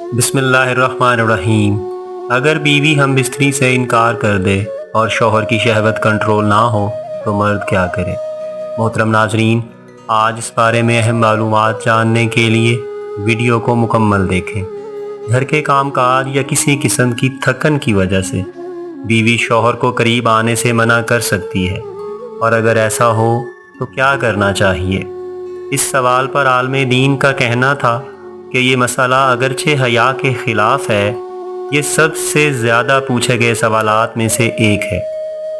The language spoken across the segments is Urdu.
بسم اللہ الرحمن الرحیم۔ اگر بیوی ہم بستری سے انکار کر دے اور شوہر کی شہوت کنٹرول نہ ہو تو مرد کیا کرے؟ محترم ناظرین، آج اس بارے میں اہم معلومات جاننے کے لیے ویڈیو کو مکمل دیکھیں۔ گھر کے کام کاج یا کسی قسم کی تھکن کی وجہ سے بیوی شوہر کو قریب آنے سے منع کر سکتی ہے، اور اگر ایسا ہو تو کیا کرنا چاہیے؟ اس سوال پر عالم دین کا کہنا تھا کہ یہ مسئلہ اگرچہ حیا کے خلاف ہے، یہ سب سے زیادہ پوچھے گئے سوالات میں سے ایک ہے،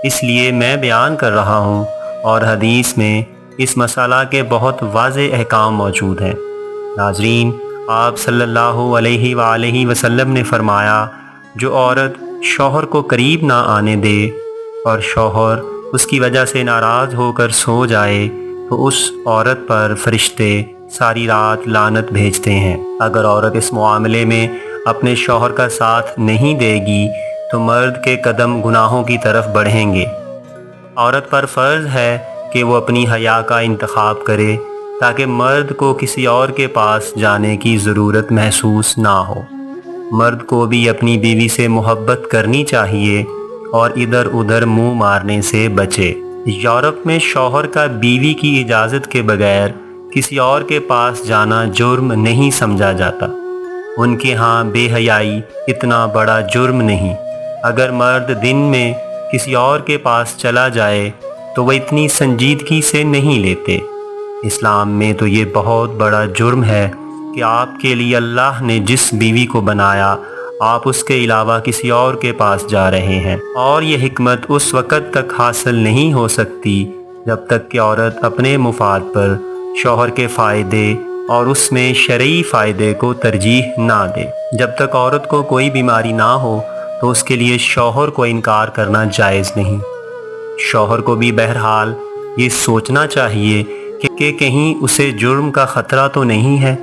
اس لیے میں بیان کر رہا ہوں، اور حدیث میں اس مسئلہ کے بہت واضح احکام موجود ہیں۔ ناظرین، آپ صلی اللہ علیہ وآلہ وسلم نے فرمایا، جو عورت شوہر کو قریب نہ آنے دے اور شوہر اس کی وجہ سے ناراض ہو کر سو جائے تو اس عورت پر فرشتے ساری رات لعنت بھیجتے ہیں۔ اگر عورت اس معاملے میں اپنے شوہر کا ساتھ نہیں دے گی تو مرد کے قدم گناہوں کی طرف بڑھیں گے۔ عورت پر فرض ہے کہ وہ اپنی حیا کا انتخاب کرے تاکہ مرد کو کسی اور کے پاس جانے کی ضرورت محسوس نہ ہو۔ مرد کو بھی اپنی بیوی سے محبت کرنی چاہیے اور ادھر ادھر منہ مارنے سے بچے۔ یورپ میں شوہر کا بیوی کی اجازت کے بغیر کسی اور کے پاس جانا جرم نہیں سمجھا جاتا۔ ان کے ہاں بے حیائی اتنا بڑا جرم نہیں۔ اگر مرد دن میں کسی اور کے پاس چلا جائے تو وہ اتنی سنجیدگی سے نہیں لیتے۔ اسلام میں تو یہ بہت بڑا جرم ہے کہ آپ کے لیے اللہ نے جس بیوی کو بنایا آپ اس کے علاوہ کسی اور کے پاس جا رہے ہیں، اور یہ حکمت اس وقت تک حاصل نہیں ہو سکتی جب تک کہ عورت اپنے مفاد پر شوہر کے فائدے اور اس میں شرعی فائدے کو ترجیح نہ دے۔ جب تک عورت کو کوئی بیماری نہ ہو تو اس کے لیے شوہر کو انکار کرنا جائز نہیں۔ شوہر کو بھی بہرحال یہ سوچنا چاہیے کہ کہیں اسے جرم کا خطرہ تو نہیں ہے،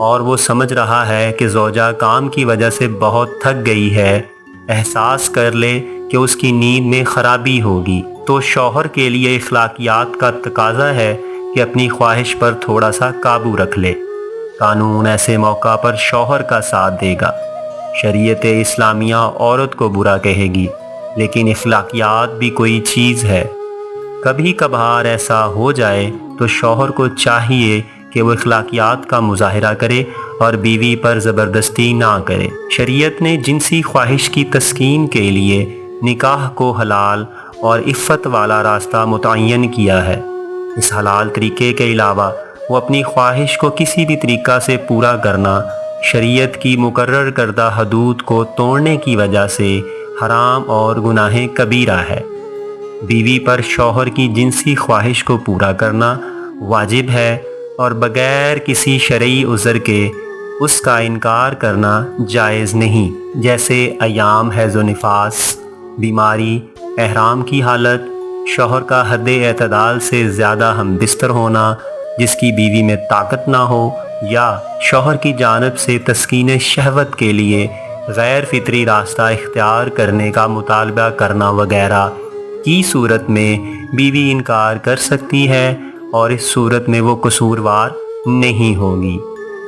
اور وہ سمجھ رہا ہے کہ زوجہ کام کی وجہ سے بہت تھک گئی ہے، احساس کر لے کہ اس کی نیند میں خرابی ہوگی، تو شوہر کے لیے اخلاقیات کا تقاضا ہے کہ اپنی خواہش پر تھوڑا سا قابو رکھ لے۔ قانون ایسے موقع پر شوہر کا ساتھ دے گا۔ شریعت اسلامیہ عورت کو برا کہے گی، لیکن اخلاقیات بھی کوئی چیز ہے۔ کبھی کبھار ایسا ہو جائے تو شوہر کو چاہیے کہ وہ اخلاقیات کا مظاہرہ کرے اور بیوی پر زبردستی نہ کرے۔ شریعت نے جنسی خواہش کی تسکین کے لیے نکاح کو حلال اور عفت والا راستہ متعین کیا ہے۔ اس حلال طریقے کے علاوہ وہ اپنی خواہش کو کسی بھی طریقہ سے پورا کرنا شریعت کی مقرر کردہ حدود کو توڑنے کی وجہ سے حرام اور گناہ کبیرہ ہے۔ بیوی پر شوہر کی جنسی خواہش کو پورا کرنا واجب ہے، اور بغیر کسی شرعی عذر کے اس کا انکار کرنا جائز نہیں، جیسے ایام حیض و نفاس، بیماری، احرام کی حالت، شوہر کا حد اعتدال سے زیادہ ہم بستر ہونا جس کی بیوی میں طاقت نہ ہو، یا شوہر کی جانب سے تسکین شہوت کے لیے غیر فطری راستہ اختیار کرنے کا مطالبہ کرنا وغیرہ کی صورت میں بیوی انکار کر سکتی ہے، اور اس صورت میں وہ قصوروار نہیں ہوگی۔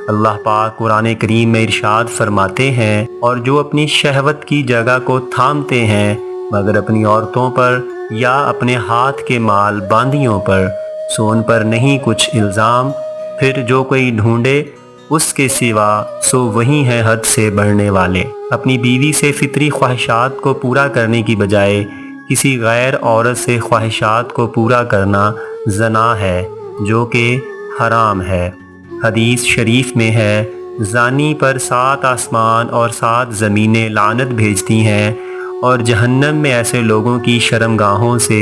اللہ پاک قرآن کریم میں ارشاد فرماتے ہیں، اور جو اپنی شہوت کی جگہ کو تھامتے ہیں مگر اپنی عورتوں پر یا اپنے ہاتھ کے مال باندیوں پر، سو ان پر نہیں کچھ الزام، پھر جو کوئی ڈھونڈے اس کے سوا سو وہی ہیں حد سے بڑھنے والے۔ اپنی بیوی سے فطری خواہشات کو پورا کرنے کی بجائے کسی غیر عورت سے خواہشات کو پورا کرنا زنا ہے، جو کہ حرام ہے۔ حدیث شریف میں ہے، زانی پر 7 آسمان اور 7 زمینیں لعنت بھیجتی ہیں، اور جہنم میں ایسے لوگوں کی شرمگاہوں سے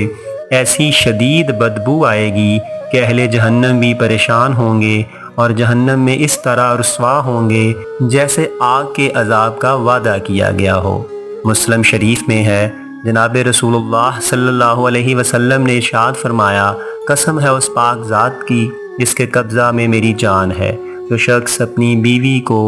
ایسی شدید بدبو آئے گی کہ اہل جہنم بھی پریشان ہوں گے، اور جہنم میں اس طرح رسوا ہوں گے جیسے آگ کے عذاب کا وعدہ کیا گیا ہو۔ مسلم شریف میں ہے، جناب رسول اللہ صلی اللہ علیہ وسلم نے ارشاد فرمایا، قسم ہے اس پاک ذات کی جس کے قبضہ میں میری جان ہے، جو شخص اپنی بیوی کو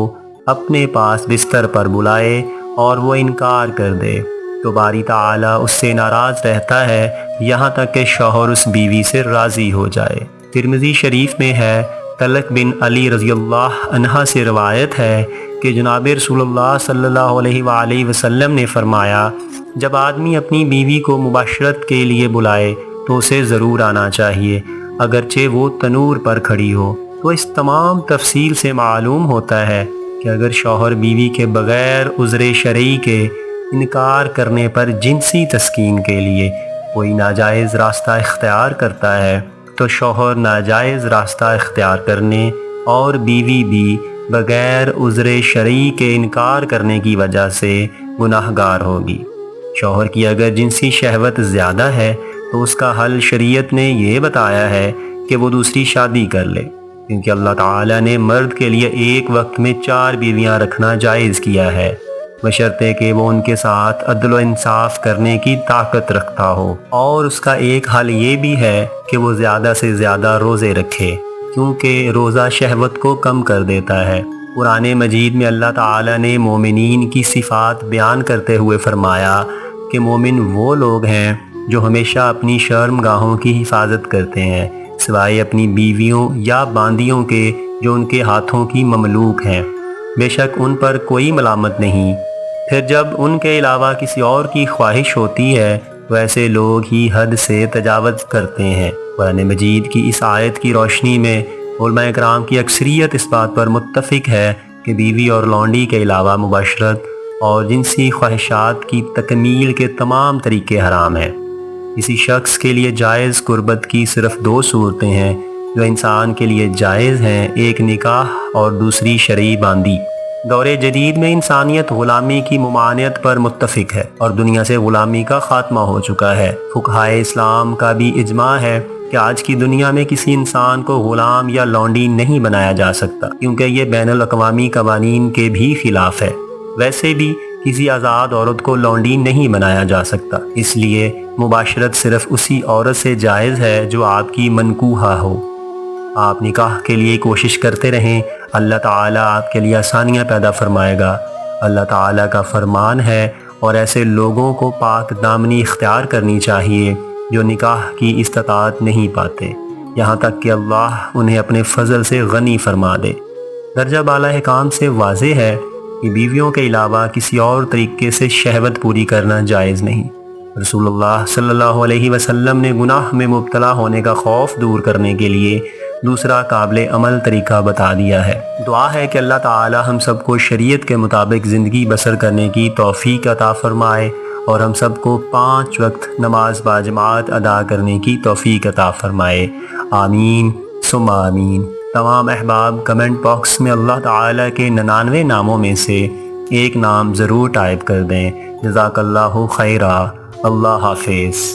اپنے پاس بستر پر بلائے اور وہ انکار کر دے تو باری تعالیٰ اس سے ناراض رہتا ہے یہاں تک کہ شوہر اس بیوی سے راضی ہو جائے۔ ترمذی شریف میں ہے، طلق بن علی رضی اللہ عنہ سے روایت ہے کہ کہ جناب رسول اللہ صلی اللہ علیہ وآلہ وسلم نے فرمایا، جب آدمی اپنی بیوی کو مباشرت کے لیے بلائے تو اسے ضرور آنا چاہیے، اگرچہ وہ تنور پر کھڑی ہو۔ تو اس تمام تفصیل سے معلوم ہوتا ہے کہ اگر شوہر بیوی کے بغیر عذر شرعی کے انکار کرنے پر جنسی تسکین کے لیے کوئی ناجائز راستہ اختیار کرتا ہے تو شوہر ناجائز راستہ اختیار کرنے اور بیوی بھی بغیر عذر شرعی کے انکار کرنے کی وجہ سے گناہ گار ہوگی۔ شوہر کی اگر جنسی شہوت زیادہ ہے تو اس کا حل شریعت نے یہ بتایا ہے کہ وہ دوسری شادی کر لے، کیونکہ اللہ تعالیٰ نے مرد کے لیے ایک وقت میں 4 بیویاں رکھنا جائز کیا ہے، بشرطے کہ وہ ان کے ساتھ عدل و انصاف کرنے کی طاقت رکھتا ہو۔ اور اس کا ایک حل یہ بھی ہے کہ وہ زیادہ سے زیادہ روزے رکھے، کیونکہ روزہ شہوت کو کم کر دیتا ہے۔ قرآن مجید میں اللہ تعالیٰ نے مومنین کی صفات بیان کرتے ہوئے فرمایا کہ مومن وہ لوگ ہیں جو ہمیشہ اپنی شرم گاہوں کی حفاظت کرتے ہیں، سوائے اپنی بیویوں یا باندیوں کے جو ان کے ہاتھوں کی مملوک ہیں، بے شک ان پر کوئی ملامت نہیں۔ پھر جب ان کے علاوہ کسی اور کی خواہش ہوتی ہے تو ایسے لوگ ہی حد سے تجاوز کرتے ہیں۔ قرآن مجید کی اس آیت کی روشنی میں علماء کرام کی اکثریت اس بات پر متفق ہے کہ بیوی اور لونڈی کے علاوہ مباشرت اور جنسی خواہشات کی تکمیل کے تمام طریقے حرام ہیں۔ کسی شخص کے لیے جائز قربت کی صرف 2 صورتیں ہیں جو انسان کے لیے جائز ہیں، ایک نکاح اور دوسری شرعی باندی۔ دور جدید میں انسانیت غلامی کی ممانعت پر متفق ہے اور دنیا سے غلامی کا خاتمہ ہو چکا ہے۔ فقہائے اسلام کا بھی اجماع ہے کہ آج کی دنیا میں کسی انسان کو غلام یا لونڈی نہیں بنایا جا سکتا، کیونکہ یہ بین الاقوامی قوانین کے بھی خلاف ہے۔ ویسے بھی کسی آزاد عورت کو لونڈی نہیں بنایا جا سکتا، اس لیے مباشرت صرف اسی عورت سے جائز ہے جو آپ کی منکوحہ ہو۔ آپ نکاح کے لیے کوشش کرتے رہیں، اللہ تعالیٰ آپ کے لیے آسانیاں پیدا فرمائے گا۔ اللہ تعالیٰ کا فرمان ہے اور ایسے لوگوں کو پاک دامنی اختیار کرنی چاہیے جو نکاح کی استطاعت نہیں پاتے، یہاں تک کہ اللہ انہیں اپنے فضل سے غنی فرما دے۔ درجہ بالا احکام سے واضح ہے کہ بیویوں کے علاوہ کسی اور طریقے سے شہوت پوری کرنا جائز نہیں۔ رسول اللہ صلی اللہ علیہ وسلم نے گناہ میں مبتلا ہونے کا خوف دور کرنے کے لیے دوسرا قابل عمل طریقہ بتا دیا ہے۔ دعا ہے کہ اللہ تعالی ہم سب کو شریعت کے مطابق زندگی بسر کرنے کی توفیق عطا فرمائے اور ہم سب کو 5 وقت نماز باجماعت ادا کرنے کی توفیق عطا فرمائے، آمین ثم آمین۔ تمام احباب کمنٹ باکس میں اللہ تعالی کے 99 ناموں میں سے ایک نام ضرور ٹائپ کر دیں۔ جزاک اللہ خیرہ۔ اللہ حافظ۔